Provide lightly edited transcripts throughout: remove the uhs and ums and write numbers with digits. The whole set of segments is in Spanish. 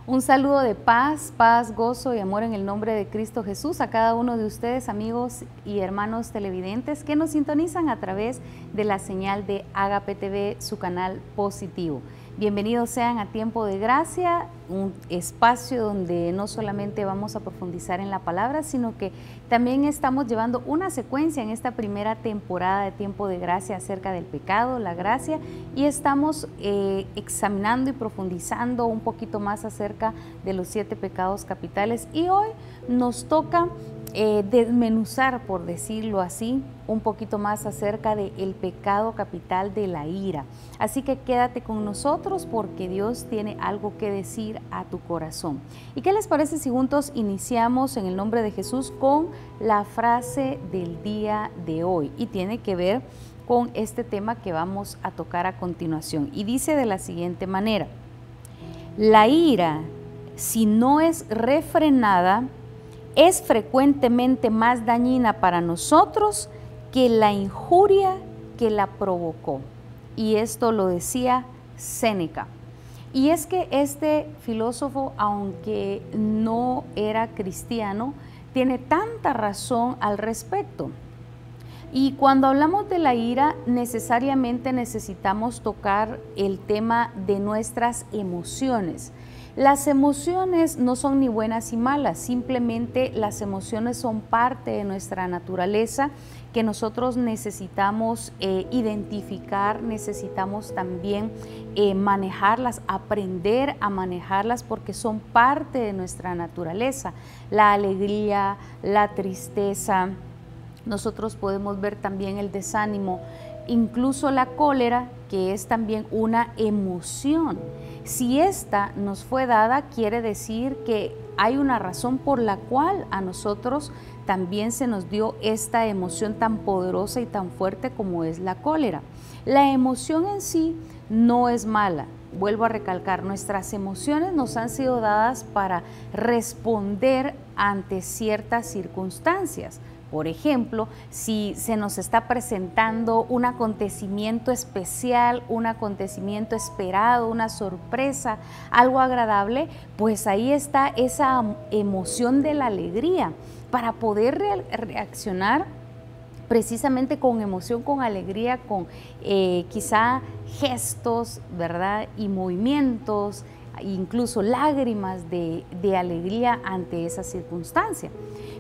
Un saludo de paz, gozo y amor en el nombre de Cristo Jesús a cada uno de ustedes, amigos y hermanos televidentes que nos sintonizan a través de la señal de Agape TV, su canal positivo. Bienvenidos sean a Tiempo de Gracia, un espacio donde no solamente vamos a profundizar en la palabra, sino que también estamos llevando una secuencia en esta primera temporada de Tiempo de Gracia acerca del pecado, la gracia, y estamos examinando y profundizando un poquito más acerca de los 7 pecados capitales. Y hoy nos toca desmenuzar, por decirlo así, un poquito más acerca del pecado capital de la ira. Así que quédate con nosotros porque Dios tiene algo que decir a tu corazón. ¿Y qué les parece si juntos iniciamos en el nombre de Jesús con la frase del día de hoy? Y tiene que ver con este tema que vamos a tocar a continuación. Y dice de la siguiente manera: la ira, si no es refrenada, es frecuentemente más dañina para nosotros que la injuria que la provocó. Y esto lo decía Séneca. Y es que este filósofo, aunque no era cristiano, tiene tanta razón al respecto. Y cuando hablamos de la ira, necesariamente necesitamos tocar el tema de nuestras emociones. Las emociones no son ni buenas ni malas, simplemente las emociones son parte de nuestra naturaleza que nosotros necesitamos identificar, necesitamos también manejarlas, aprender a manejarlas porque son parte de nuestra naturaleza. La alegría, la tristeza, nosotros podemos ver también el desánimo, incluso la cólera, que es también una emoción. Si esta nos fue dada, quiere decir que hay una razón por la cual a nosotros también se nos dio esta emoción tan poderosa y tan fuerte como es la cólera. La emoción en sí no es mala. Vuelvo a recalcar, nuestras emociones nos han sido dadas para responder ante ciertas circunstancias. Por ejemplo, si se nos está presentando un acontecimiento especial, un acontecimiento esperado, una sorpresa, algo agradable, pues ahí está esa emoción de la alegría para poder reaccionar precisamente con emoción, con alegría, con quizá gestos, ¿verdad? Y movimientos, incluso lágrimas de alegría ante esa circunstancia.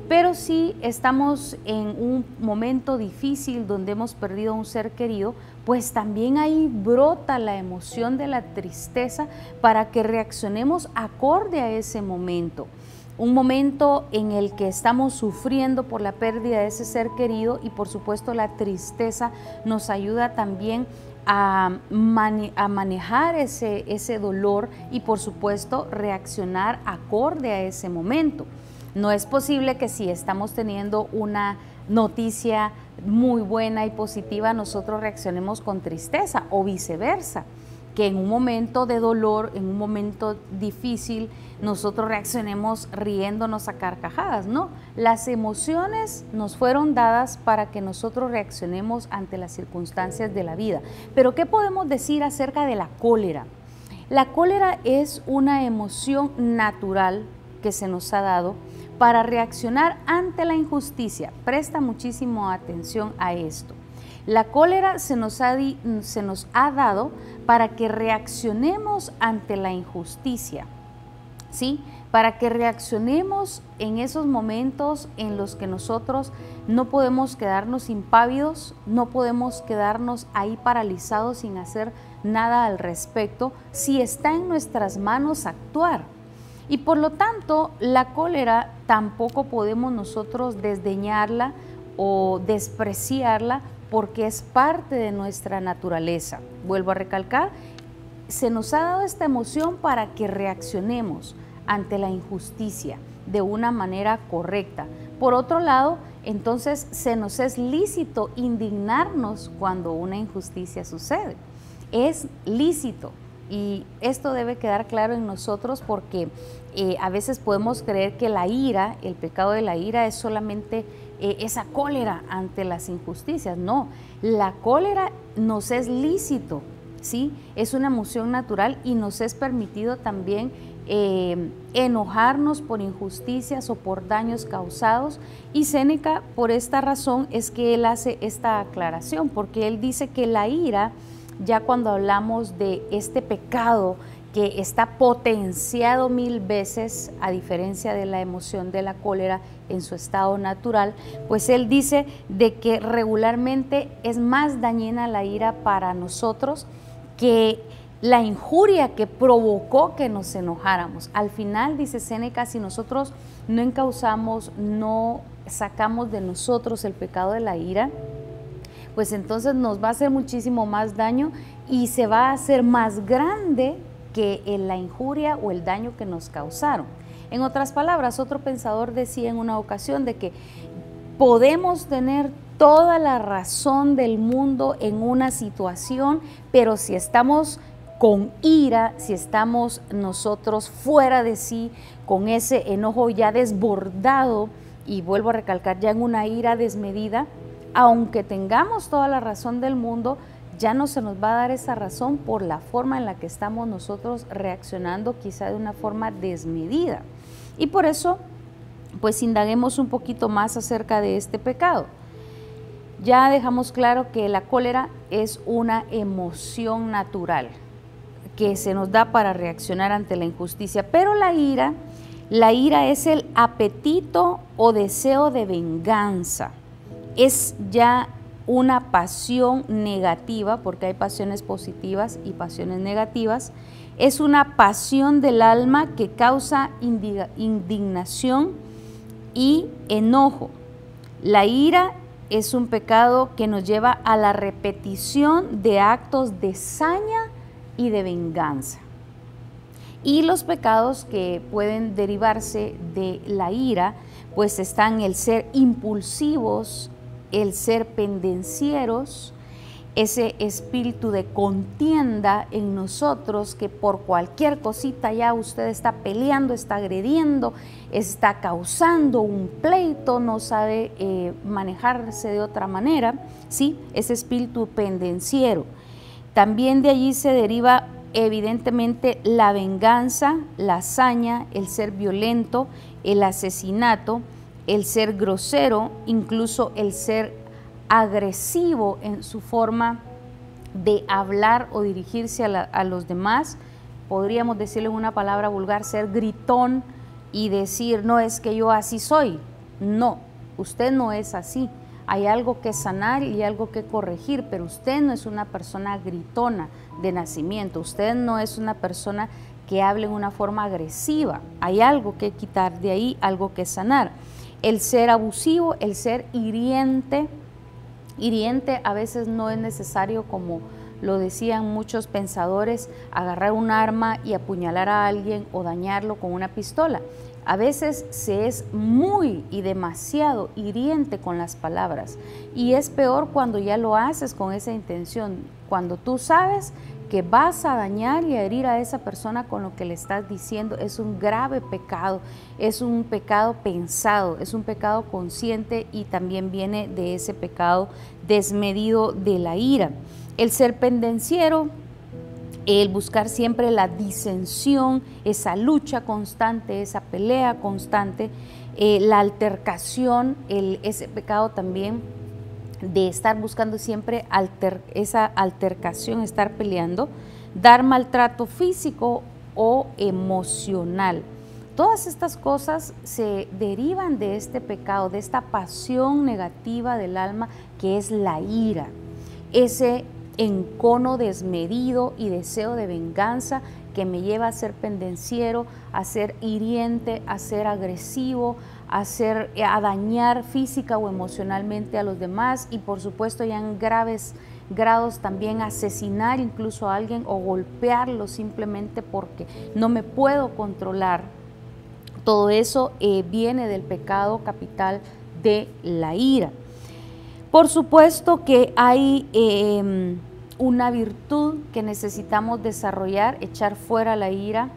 Pero si estamos en un momento difícil donde hemos perdido a un ser querido, pues también ahí brota la emoción de la tristeza para que reaccionemos acorde a ese momento. Un momento en el que estamos sufriendo por la pérdida de ese ser querido y por supuesto la tristeza nos ayuda también a manejar ese dolor y por supuesto reaccionar acorde a ese momento. No es posible que si estamos teniendo una noticia muy buena y positiva, nosotros reaccionemos con tristeza o viceversa, que en un momento de dolor, en un momento difícil, nosotros reaccionemos riéndonos a carcajadas. No, las emociones nos fueron dadas para que nosotros reaccionemos ante las circunstancias de la vida. Pero ¿qué podemos decir acerca de la cólera? La cólera es una emoción natural que se nos ha dado para reaccionar ante la injusticia. Presta muchísimo atención a esto. La cólera se nos ha dado para que reaccionemos ante la injusticia, ¿sí? Para que reaccionemos en esos momentos en los que nosotros no podemos quedarnos impávidos, no podemos quedarnos ahí paralizados sin hacer nada al respecto, si está en nuestras manos actuar. Y por lo tanto, la cólera tampoco podemos nosotros desdeñarla o despreciarla porque es parte de nuestra naturaleza. Vuelvo a recalcar, se nos ha dado esta emoción para que reaccionemos ante la injusticia de una manera correcta. Por otro lado, entonces se nos es lícito indignarnos cuando una injusticia sucede. Es lícito. Y esto debe quedar claro en nosotros porque a veces podemos creer que la ira, el pecado de la ira es solamente esa cólera ante las injusticias. No, la cólera nos es lícito ¿sí? Es una emoción natural y nos es permitido también enojarnos por injusticias o por daños causados, y Séneca, por esta razón es que él hace esta aclaración, porque él dice que la ira, ya cuando hablamos de este pecado que está potenciado 1000 veces, a diferencia de la emoción de la cólera en su estado natural, pues él dice de que regularmente es más dañina la ira para nosotros que la injuria que provocó que nos enojáramos. Al final, dice Séneca, si nosotros no encauzamos, no sacamos de nosotros el pecado de la ira, pues entonces nos va a hacer muchísimo más daño y se va a hacer más grande que la injuria o el daño que nos causaron. En otras palabras, otro pensador decía en una ocasión de que podemos tener toda la razón del mundo en una situación, pero si estamos con ira, si estamos nosotros fuera de sí, con ese enojo ya desbordado, y vuelvo a recalcar, ya en una ira desmedida, aunque tengamos toda la razón del mundo, ya no se nos va a dar esa razón por la forma en la que estamos nosotros reaccionando, quizá de una forma desmedida. Y por eso, pues indaguemos un poquito más acerca de este pecado. Ya dejamos claro que la cólera es una emoción natural que se nos da para reaccionar ante la injusticia, pero la ira es el apetito o deseo de venganza, es ya una pasión negativa, porque hay pasiones positivas y pasiones negativas, es una pasión del alma que causa indignación y enojo. La ira es un pecado que nos lleva a la repetición de actos de saña y de venganza. Y los pecados que pueden derivarse de la ira, pues están el ser impulsivos, el ser pendencieros, ese espíritu de contienda en nosotros que por cualquier cosita ya usted está peleando, está agrediendo, está causando un pleito, no sabe manejarse de otra manera, ¿sí? Ese espíritu pendenciero. También de allí se deriva evidentemente la venganza, la hazaña, el ser violento, el asesinato, el ser grosero, incluso el ser agresivo en su forma de hablar o dirigirse a los demás. Podríamos decirle en una palabra vulgar, ser gritón y decir, no es que yo así soy. No, usted no es así. Hay algo que sanar y algo que corregir, pero usted no es una persona gritona de nacimiento, usted no es una persona que hable en una forma agresiva. Hay algo que quitar de ahí, algo que sanar. El ser abusivo, el ser hiriente. Hiriente a veces no es necesario, como lo decían muchos pensadores, agarrar un arma y apuñalar a alguien o dañarlo con una pistola. A veces se es muy y demasiado hiriente con las palabras, y es peor cuando ya lo haces con esa intención, cuando tú sabes que vas a dañar y a herir a esa persona con lo que le estás diciendo. Es un grave pecado, es un pecado pensado, es un pecado consciente, y también viene de ese pecado desmedido de la ira. El ser pendenciero, el buscar siempre la disensión, esa lucha constante, esa pelea constante, la altercación, ese pecado también de estar buscando siempre esa altercación, estar peleando, dar maltrato físico o emocional. Todas estas cosas se derivan de este pecado, de esta pasión negativa del alma que es la ira, ese encono desmedido y deseo de venganza que me lleva a ser pendenciero, a ser hiriente, a ser agresivo, a dañar física o emocionalmente a los demás, y por supuesto ya en graves grados también asesinar incluso a alguien o golpearlo simplemente porque no me puedo controlar. Todo eso viene del pecado capital de la ira. Por supuesto que hay una virtud que necesitamos desarrollar, echar fuera la ira,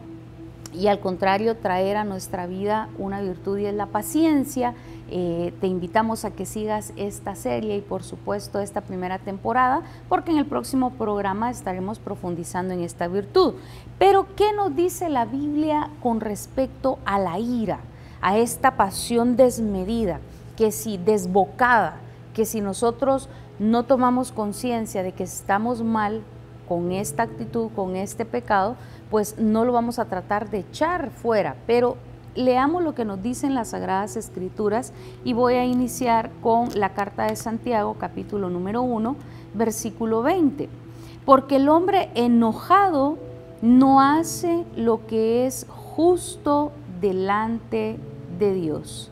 y al contrario traer a nuestra vida una virtud, y es la paciencia, Te invitamos a que sigas esta serie y por supuesto esta primera temporada, porque en el próximo programa estaremos profundizando en esta virtud. Pero ¿qué nos dice la Biblia con respecto a la ira, a esta pasión desmedida, que si desbocada, que si nosotros no tomamos conciencia de que estamos mal con esta actitud, con este pecado, pues no lo vamos a tratar de echar fuera? Pero leamos lo que nos dicen las Sagradas Escrituras y voy a iniciar con la carta de Santiago, capítulo número 1, versículo 20. Porque el hombre enojado no hace lo que es justo delante de Dios.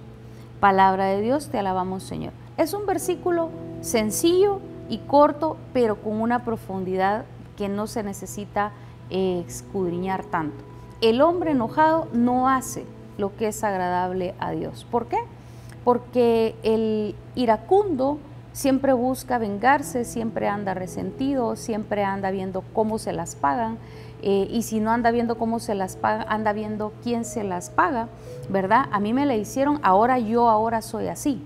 Palabra de Dios, te alabamos, Señor. Es un versículo sencillo y corto, pero con una profundidad que no se necesita escudriñar tanto. El hombre enojado no hace lo que es agradable a Dios. ¿Por qué? Porque el iracundo siempre busca vengarse, siempre anda resentido, siempre anda viendo cómo se las pagan, y si no anda viendo cómo se las pagan, anda viendo quién se las paga, ¿verdad? A mí me la hicieron, ahora soy así.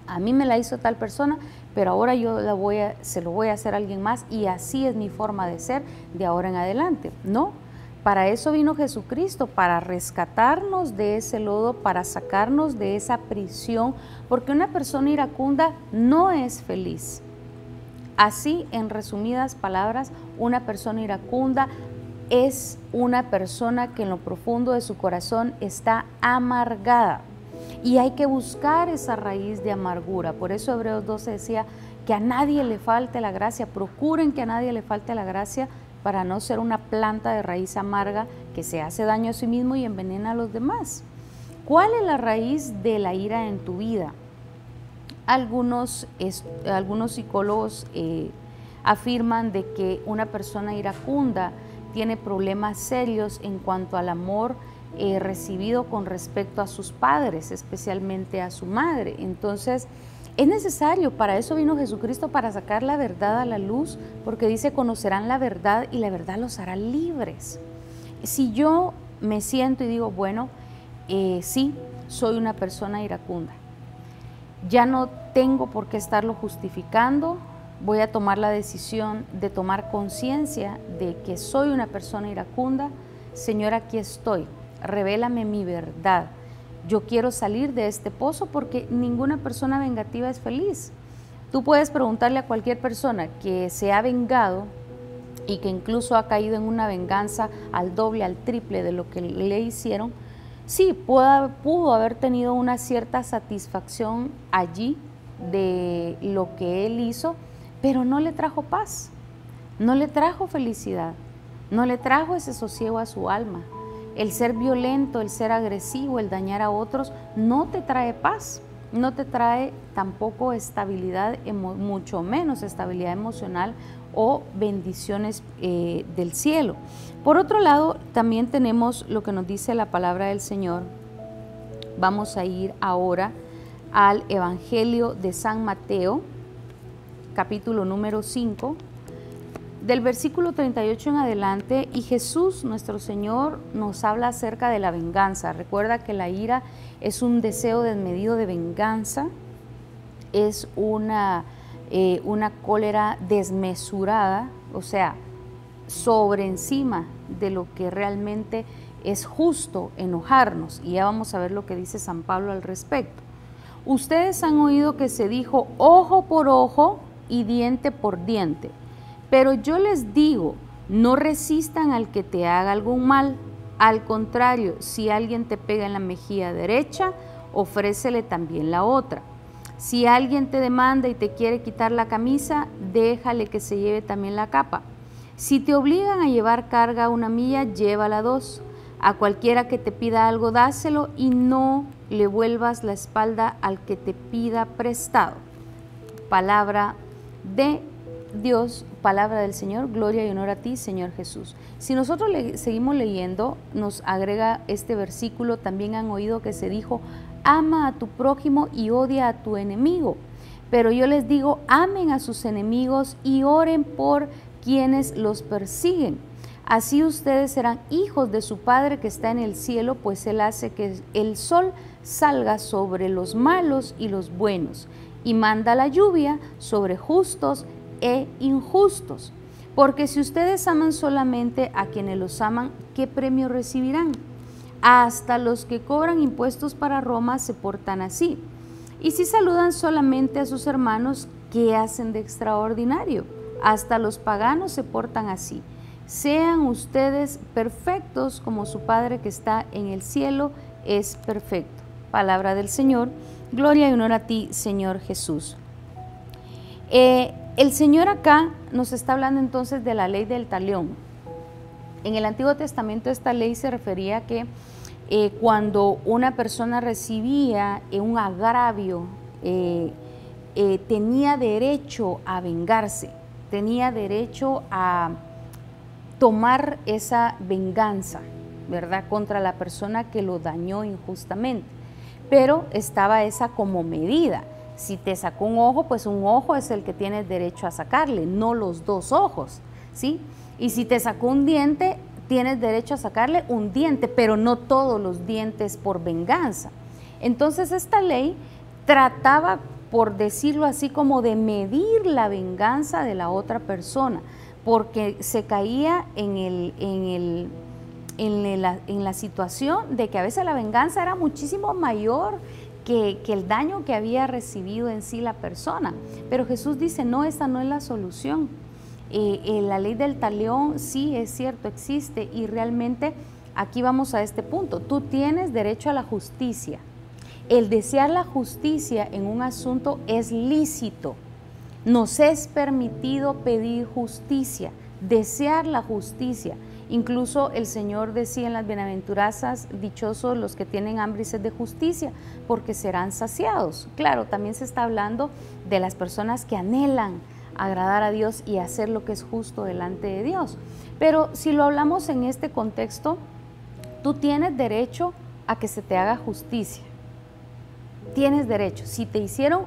A mí me la hizo tal persona, pero ahora yo se lo voy a hacer a alguien más y así es mi forma de ser de ahora en adelante. No. Para eso vino Jesucristo, para rescatarnos de ese lodo, para sacarnos de esa prisión, porque una persona iracunda no es feliz. Así, en resumidas palabras, una persona iracunda es una persona que en lo profundo de su corazón está amargada. Y hay que buscar esa raíz de amargura. Por eso Hebreos 12 decía que a nadie le falte la gracia, procuren que a nadie le falte la gracia, para no ser una planta de raíz amarga que se hace daño a sí mismo y envenena a los demás. ¿Cuál es la raíz de la ira en tu vida? Algunos psicólogos afirman de que una persona iracunda tiene problemas serios en cuanto al amor recibido con respecto a sus padres, especialmente a su madre. Entonces, es necesario, para eso vino Jesucristo, para sacar la verdad a la luz, porque dice, conocerán la verdad y la verdad los hará libres. Si yo me siento y digo, bueno, sí, soy una persona iracunda, ya no tengo por qué estarlo justificando, voy a tomar la decisión de tomar conciencia de que soy una persona iracunda. Señor, aquí estoy, revélame mi verdad. Yo quiero salir de este pozo, porque ninguna persona vengativa es feliz. Tú puedes preguntarle a cualquier persona que se ha vengado y que incluso ha caído en una venganza al doble, al triple de lo que le hicieron. Sí, pudo haber tenido una cierta satisfacción allí de lo que él hizo, pero no le trajo paz, no le trajo felicidad, no le trajo ese sosiego a su alma. El ser violento, el ser agresivo, el dañar a otros, no te trae paz, no te trae tampoco estabilidad, mucho menos estabilidad emocional o bendiciones del cielo. Por otro lado, también tenemos lo que nos dice la palabra del Señor. Vamos a ir ahora al Evangelio de San Mateo, capítulo número 5, del versículo 38 en adelante, y Jesús, nuestro Señor, nos habla acerca de la venganza. Recuerda que la ira es un deseo desmedido de venganza, es una cólera desmesurada, o sea, sobre encima de lo que realmente es justo enojarnos. Y ya vamos a ver lo que dice San Pablo al respecto. Ustedes han oído que se dijo ojo por ojo y diente por diente. Pero yo les digo, no resistan al que te haga algún mal. Al contrario, si alguien te pega en la mejilla derecha, ofrécele también la otra. Si alguien te demanda y te quiere quitar la camisa, déjale que se lleve también la capa. Si te obligan a llevar carga 1 milla, llévala 2. A cualquiera que te pida algo, dáselo y no le vuelvas la espalda al que te pida prestado. Palabra de Dios, palabra del Señor, gloria y honor a ti, Señor Jesús. Si nosotros seguimos leyendo, nos agrega este versículo, también han oído que se dijo, ama a tu prójimo y odia a tu enemigo. Pero yo les digo, amen a sus enemigos y oren por quienes los persiguen. así ustedes serán hijos de su Padre que está en el cielo, pues Él hace que el sol salga sobre los malos y los buenos, y manda la lluvia sobre justos e injustos. Porque si ustedes aman solamente a quienes los aman, ¿qué premio recibirán? Hasta los que cobran impuestos para Roma se portan así. Y si saludan solamente a sus hermanos, ¿qué hacen de extraordinario? Hasta los paganos se portan así. Sean ustedes perfectos como su Padre que está en el cielo es perfecto. Palabra del Señor. Gloria y honor a ti, Señor Jesús. El Señor acá nos está hablando entonces de la ley del talión. En el Antiguo Testamento esta ley se refería a que cuando una persona recibía un agravio, tenía derecho a vengarse, tenía derecho a tomar esa venganza, ¿verdad?, contra la persona que lo dañó injustamente. Pero estaba esa como medida. Si te sacó un ojo, pues un ojo es el que tienes derecho a sacarle, no los dos ojos, ¿sí? Y si te sacó un diente, tienes derecho a sacarle un diente, pero no todos los dientes por venganza. Entonces esta ley trataba, por decirlo así, como de medir la venganza de la otra persona, porque se caía en la situación de que a veces la venganza era muchísimo mayor que el daño que había recibido en sí la persona. Pero Jesús dice, no, esta no es la solución. La ley del talión sí es cierto, existe, y realmente aquí vamos a este punto. Tú tienes derecho a la justicia. El desear la justicia en un asunto es lícito. Nos es permitido pedir justicia, desear la justicia. Incluso el Señor decía en las bienaventuranzas, dichosos los que tienen hambre y sed de justicia, porque serán saciados. Claro, también se está hablando de las personas que anhelan agradar a Dios y hacer lo que es justo delante de Dios. Pero si lo hablamos en este contexto, tú tienes derecho a que se te haga justicia. Tienes derecho. Si te hicieron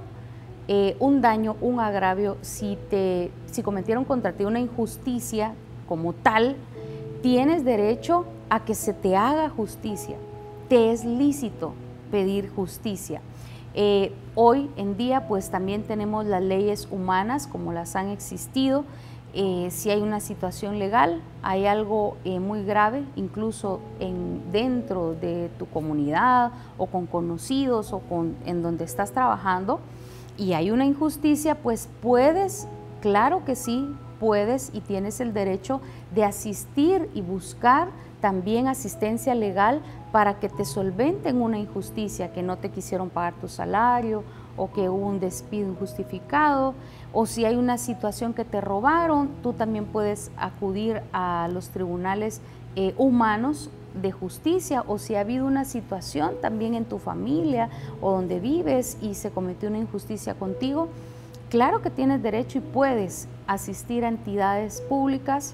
un daño, un agravio, si cometieron contra ti una injusticia como tal, tienes derecho a que se te haga justicia. Te es lícito pedir justicia. Hoy en día pues también tenemos las leyes humanas como las han existido. Si hay una situación legal, hay algo muy grave, incluso dentro de tu comunidad o con conocidos o en donde estás trabajando, y hay una injusticia, pues puedes, claro que sí, puedes y tienes el derecho de asistir y buscar también asistencia legal para que te solventen una injusticia, que no te quisieron pagar tu salario o que hubo un despido injustificado, o si hay una situación que te robaron, tú también puedes acudir a los tribunales humanos de justicia, o si ha habido una situación también en tu familia o donde vives y se cometió una injusticia contigo, claro que tienes derecho y puedes asistir a entidades públicas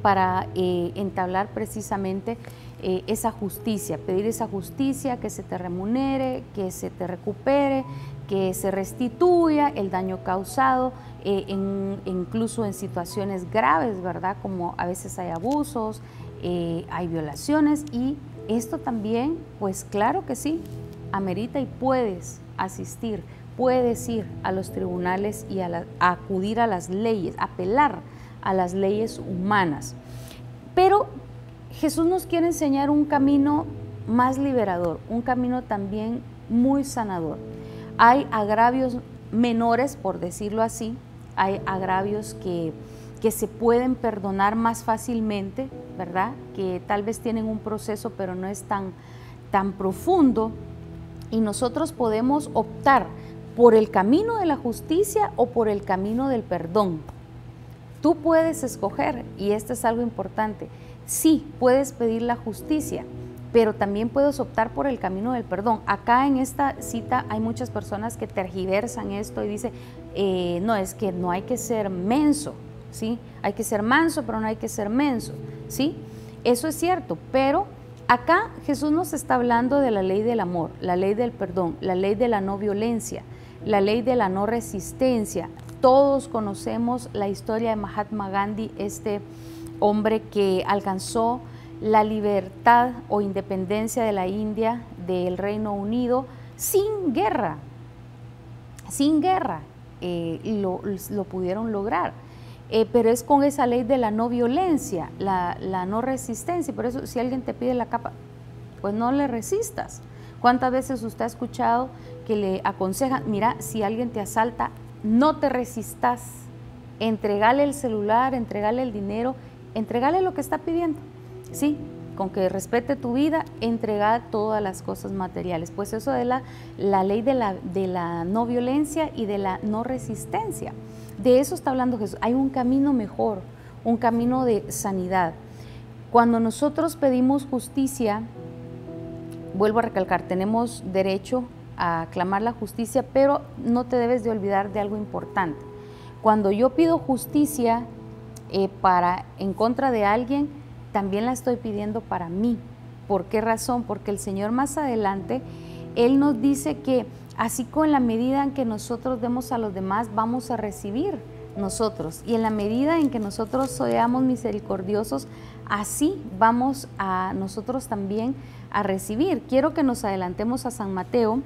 para entablar precisamente esa justicia, pedir esa justicia, que se te remunere, que se te recupere, que se restituya el daño causado, incluso en situaciones graves, ¿verdad? Como a veces hay abusos, hay violaciones, y esto también, pues claro que sí, amerita y puedes asistir. Puedes ir a los tribunales y a acudir a las leyes, apelar a las leyes humanas. Pero Jesús nos quiere enseñar un camino más liberador, un camino también muy sanador. Hay agravios menores, por decirlo así, hay agravios que se pueden perdonar más fácilmente, ¿verdad? Que tal vez tienen un proceso, pero no es tan profundo, y nosotros podemos optar por el camino de la justicia o por el camino del perdón. Tú puedes escoger, y esto es algo importante. Sí, puedes pedir la justicia, pero también puedes optar por el camino del perdón. Acá en esta cita hay muchas personas que tergiversan esto y dicen, no, es que no hay que ser menso, ¿sí? Hay que ser manso, pero no hay que ser menso, ¿sí? Eso es cierto, pero acá Jesús nos está hablando de la ley del amor, la ley del perdón, la ley de la no violencia, la ley de la no resistencia. Todos conocemos la historia de Mahatma Gandhi, este hombre que alcanzó la libertad o independencia de la India, del Reino Unido, sin guerra, lo pudieron lograr. Pero es con esa ley de la no violencia, la no resistencia. Por eso, si alguien te pide la capa, pues no le resistas. ¿Cuántas veces usted ha escuchado que le aconsejan, mira, si alguien te asalta, no te resistas, entregale el celular, entregale el dinero, entregale lo que está pidiendo, ¿sí? Con que respete tu vida, entregar todas las cosas materiales. Pues eso es la ley de la no violencia y de la no resistencia. De eso está hablando Jesús. Hay un camino mejor, un camino de sanidad. Cuando nosotros pedimos justicia, vuelvo a recalcar, tenemos derecho a clamar la justicia, pero no te debes de olvidar de algo importante. Cuando yo pido justicia en contra de alguien, también la estoy pidiendo para mí. ¿Por qué razón? Porque el Señor más adelante, Él nos dice que así con la medida en que nosotros demos a los demás, vamos a recibir nosotros. Y en la medida en que nosotros seamos misericordiosos, así vamos a nosotros también a recibir. Quiero que nos adelantemos a San Mateo,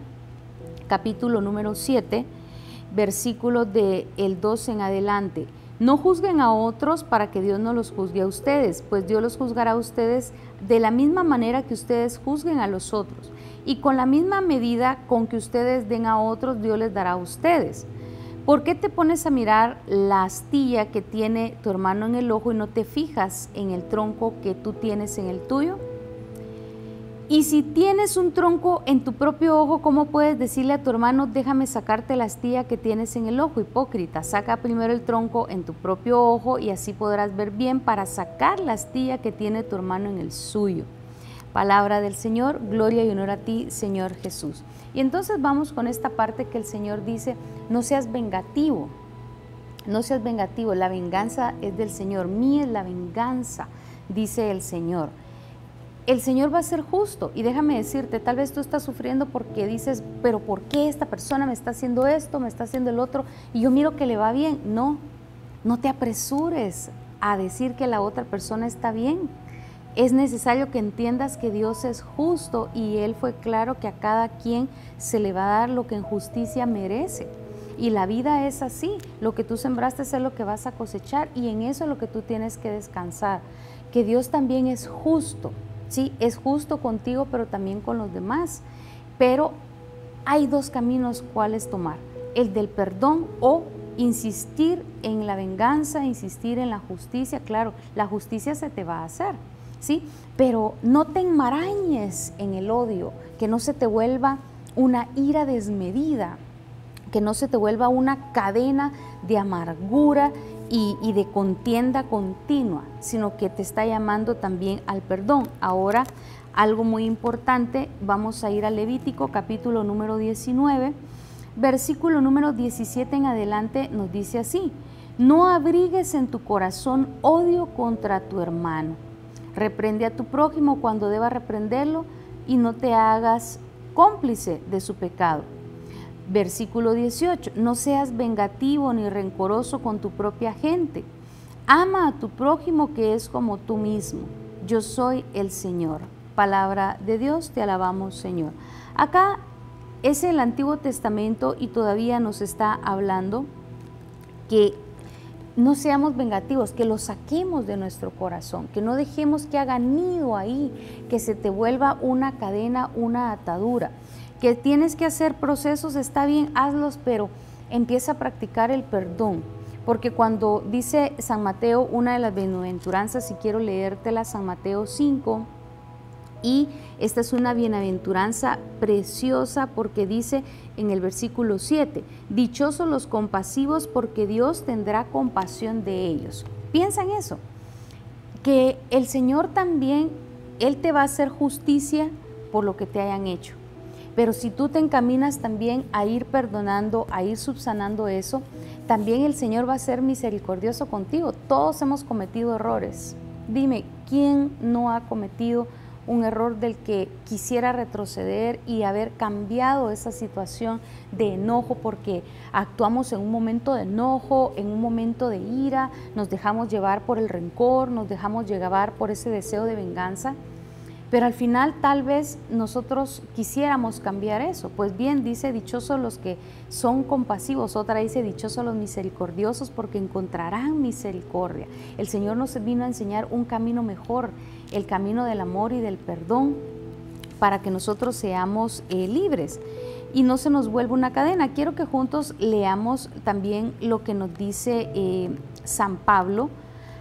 capítulo número 7, versículos del 12 en adelante. No juzguen a otros para que Dios no los juzgue a ustedes, pues Dios los juzgará a ustedes de la misma manera que ustedes juzguen a los otros. Y con la misma medida con que ustedes den a otros, Dios les dará a ustedes. ¿Por qué te pones a mirar la astilla que tiene tu hermano en el ojo y no te fijas en el tronco que tú tienes en el tuyo? Y si tienes un tronco en tu propio ojo, ¿cómo puedes decirle a tu hermano, déjame sacarte la astilla que tienes en el ojo? Hipócrita, saca primero el tronco en tu propio ojo y así podrás ver bien para sacar la astilla que tiene tu hermano en el suyo. Palabra del Señor, gloria y honor a ti, Señor Jesús. Y entonces vamos con esta parte que el Señor dice, no seas vengativo, no seas vengativo, la venganza es del Señor, mía es la venganza, dice el Señor. El Señor va a ser justo y déjame decirte, tal vez tú estás sufriendo porque dices, pero ¿por qué esta persona me está haciendo esto, me está haciendo el otro y yo miro que le va bien? No, no te apresures a decir que la otra persona está bien. Es necesario que entiendas que Dios es justo y Él fue claro que a cada quien se le va a dar lo que en justicia merece. Y la vida es así, lo que tú sembraste es lo que vas a cosechar y en eso es lo que tú tienes que descansar, que Dios también es justo. Sí, es justo contigo, pero también con los demás. Pero hay dos caminos cuáles tomar, el del perdón o insistir en la venganza, insistir en la justicia. Claro, la justicia se te va a hacer, ¿sí? Pero no te enmarañes en el odio, que no se te vuelva una ira desmedida, que no se te vuelva una cadena de amargura y de contienda continua, sino que te está llamando también al perdón. Ahora, algo muy importante, vamos a ir a Levítico, capítulo número 19, versículo número 17 en adelante, nos dice así: no abrigues en tu corazón odio contra tu hermano. Reprende a tu prójimo cuando deba reprenderlo y no te hagas cómplice de su pecado. Versículo 18, no seas vengativo ni rencoroso con tu propia gente. Ama a tu prójimo que es como tú mismo. Yo soy el Señor. Palabra de Dios, te alabamos, Señor. Acá es el Antiguo Testamento y todavía nos está hablando que no seamos vengativos, que lo saquemos de nuestro corazón, que no dejemos que haga nido ahí, que se te vuelva una cadena, una atadura. Que tienes que hacer procesos, está bien, hazlos, pero empieza a practicar el perdón. Porque cuando dice San Mateo, una de las bienaventuranzas, si quiero leértela, San Mateo 5, y esta es una bienaventuranza preciosa porque dice en el versículo 7, dichosos los compasivos porque Dios tendrá compasión de ellos. Piensa en eso, que el Señor también, Él te va a hacer justicia por lo que te hayan hecho. Pero si tú te encaminas también a ir perdonando, a ir subsanando eso, también el Señor va a ser misericordioso contigo. Todos hemos cometido errores. Dime, ¿quién no ha cometido un error del que quisiera retroceder y haber cambiado esa situación de enojo, porque actuamos en un momento de enojo, en un momento de ira, nos dejamos llevar por el rencor, nos dejamos llevar por ese deseo de venganza. Pero al final tal vez nosotros quisiéramos cambiar eso. Pues bien, dice, dichosos los que son compasivos. Otra dice, dichosos los misericordiosos porque encontrarán misericordia. El Señor nos vino a enseñar un camino mejor, el camino del amor y del perdón, para que nosotros seamos libres y no se nos vuelva una cadena. Quiero que juntos leamos también lo que nos dice San Pablo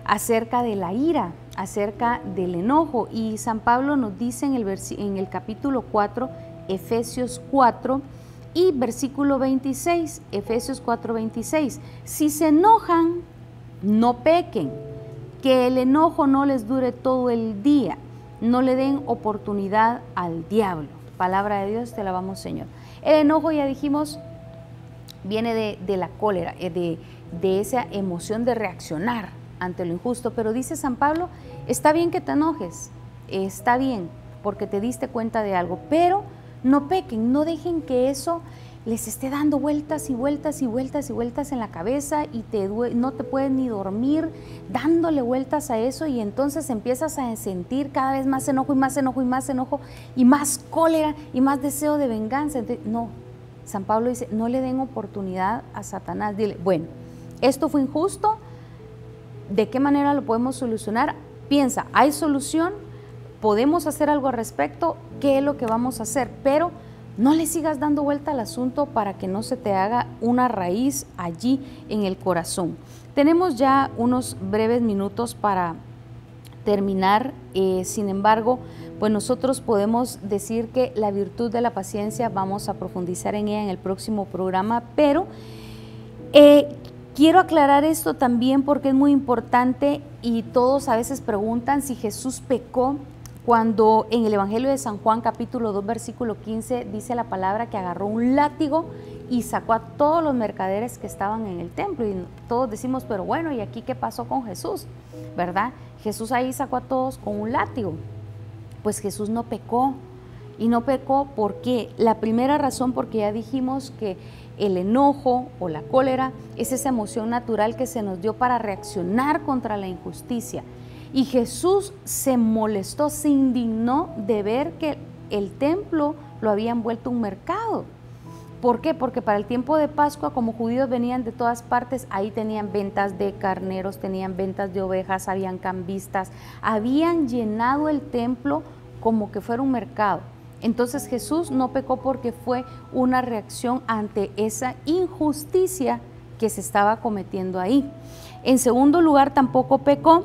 acerca de la ira, acerca del enojo, y San Pablo nos dice en el capítulo 4, Efesios 4 y versículo 26, Efesios 4, 26, si se enojan, no pequen, que el enojo no les dure todo el día, no le den oportunidad al diablo. Palabra de Dios, te alabamos, Señor. El enojo, ya dijimos, viene de la cólera, de esa emoción de reaccionar ante lo injusto, pero dice San Pablo, está bien que te enojes, está bien, porque te diste cuenta de algo, pero no pequen, no dejen que eso les esté dando vueltas y vueltas y vueltas y vueltas en la cabeza y no te puedes ni dormir dándole vueltas a eso, y entonces empiezas a sentir cada vez más enojo y más enojo y más enojo y más cólera y más deseo de venganza. Entonces, no, San Pablo dice, no le den oportunidad a Satanás, dile, bueno, esto fue injusto, ¿de qué manera lo podemos solucionar? Piensa, ¿hay solución? ¿Podemos hacer algo al respecto? ¿Qué es lo que vamos a hacer? Pero no le sigas dando vuelta al asunto para que no se te haga una raíz allí en el corazón. Tenemos ya unos breves minutos para terminar, sin embargo, pues nosotros podemos decir que la virtud de la paciencia, vamos a profundizar en ella en el próximo programa, pero quiero aclarar esto también porque es muy importante y todos a veces preguntan si Jesús pecó, cuando en el Evangelio de San Juan capítulo 2 versículo 15 dice la palabra que agarró un látigo y sacó a todos los mercaderes que estaban en el templo, y todos decimos, pero bueno, ¿y aquí qué pasó con Jesús? ¿Verdad? Jesús ahí sacó a todos con un látigo. Pues Jesús no pecó, y no pecó porque la primera razón, porque ya dijimos que el enojo o la cólera es esa emoción natural que se nos dio para reaccionar contra la injusticia. Y Jesús se molestó, se indignó de ver que el templo lo habían vuelto un mercado. ¿Por qué? Porque para el tiempo de Pascua, como judíos venían de todas partes, ahí tenían ventas de carneros, tenían ventas de ovejas, habían cambistas, habían llenado el templo como que fuera un mercado. Entonces Jesús no pecó porque fue una reacción ante esa injusticia que se estaba cometiendo ahí. En segundo lugar, tampoco pecó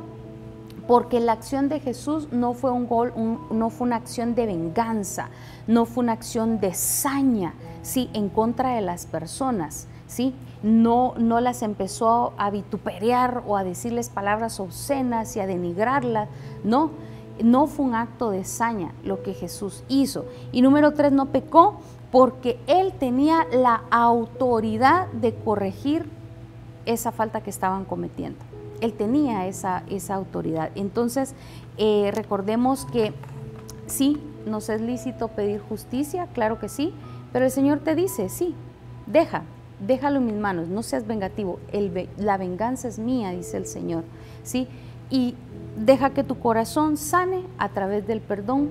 porque la acción de Jesús no fue no fue una acción de venganza, no fue una acción de saña, ¿sí?, en contra de las personas, ¿sí? No las empezó a vituperar o a decirles palabras obscenas y a denigrarlas, no fue un acto de saña lo que Jesús hizo. Y número 3, no pecó porque Él tenía la autoridad de corregir esa falta que estaban cometiendo. Él tenía esa autoridad. Entonces, recordemos que sí, nos es lícito pedir justicia, claro que sí, pero el Señor te dice, sí, déjalo en mis manos, no seas vengativo, la venganza es mía, dice el Señor, ¿sí? Y deja que tu corazón sane a través del perdón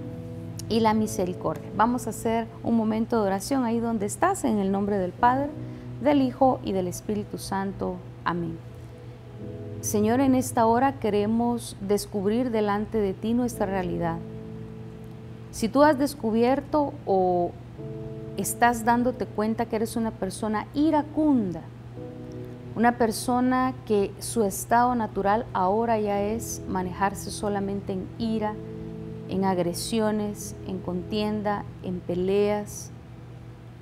y la misericordia. Vamos a hacer un momento de oración ahí donde estás, en el nombre del Padre, del Hijo y del Espíritu Santo. Amén. Señor, en esta hora queremos descubrir delante de ti nuestra realidad. Si tú has descubierto o estás dándote cuenta que eres una persona iracunda, una persona que su estado natural ahora ya es manejarse solamente en ira, en agresiones, en contienda, en peleas,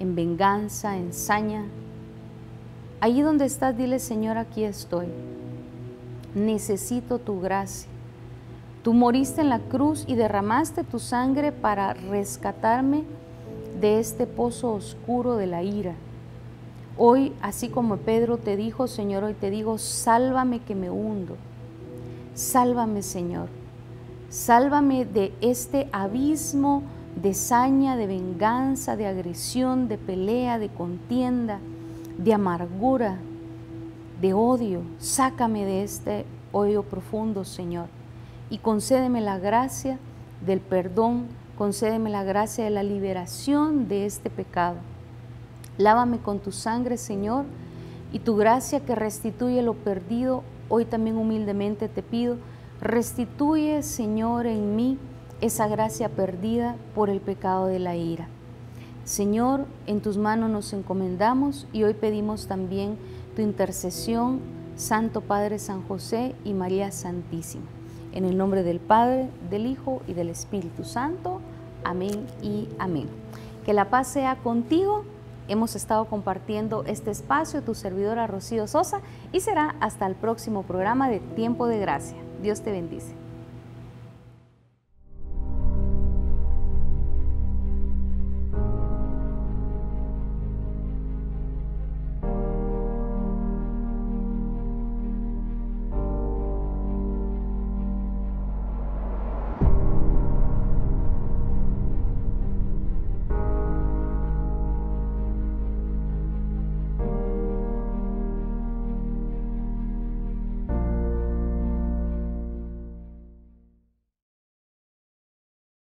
en venganza, en saña, allí donde estás, dile, Señor, aquí estoy. Necesito tu gracia. Tú moriste en la cruz y derramaste tu sangre para rescatarme de este pozo oscuro de la ira. Hoy, así como Pedro te dijo, Señor, hoy te digo, sálvame que me hundo. Sálvame, Señor. Sálvame de este abismo de saña, de venganza, de agresión, de pelea, de contienda, de amargura, de odio. Sácame de este hoyo profundo, Señor, y concédeme la gracia del perdón, concédeme la gracia de la liberación de este pecado. Lávame con tu sangre, Señor, y tu gracia que restituye lo perdido, hoy también humildemente te pido, restituye, Señor, en mí esa gracia perdida por el pecado de la ira. Señor, en tus manos nos encomendamos y hoy pedimos también tu intercesión, Santo Padre San José y María Santísima. En el nombre del Padre, del Hijo y del Espíritu Santo. Amén y amén. Que la paz sea contigo. Hemos estado compartiendo este espacio, tu servidora Rocío Sosa, y será hasta el próximo programa de Tiempo de Gracia. Dios te bendice.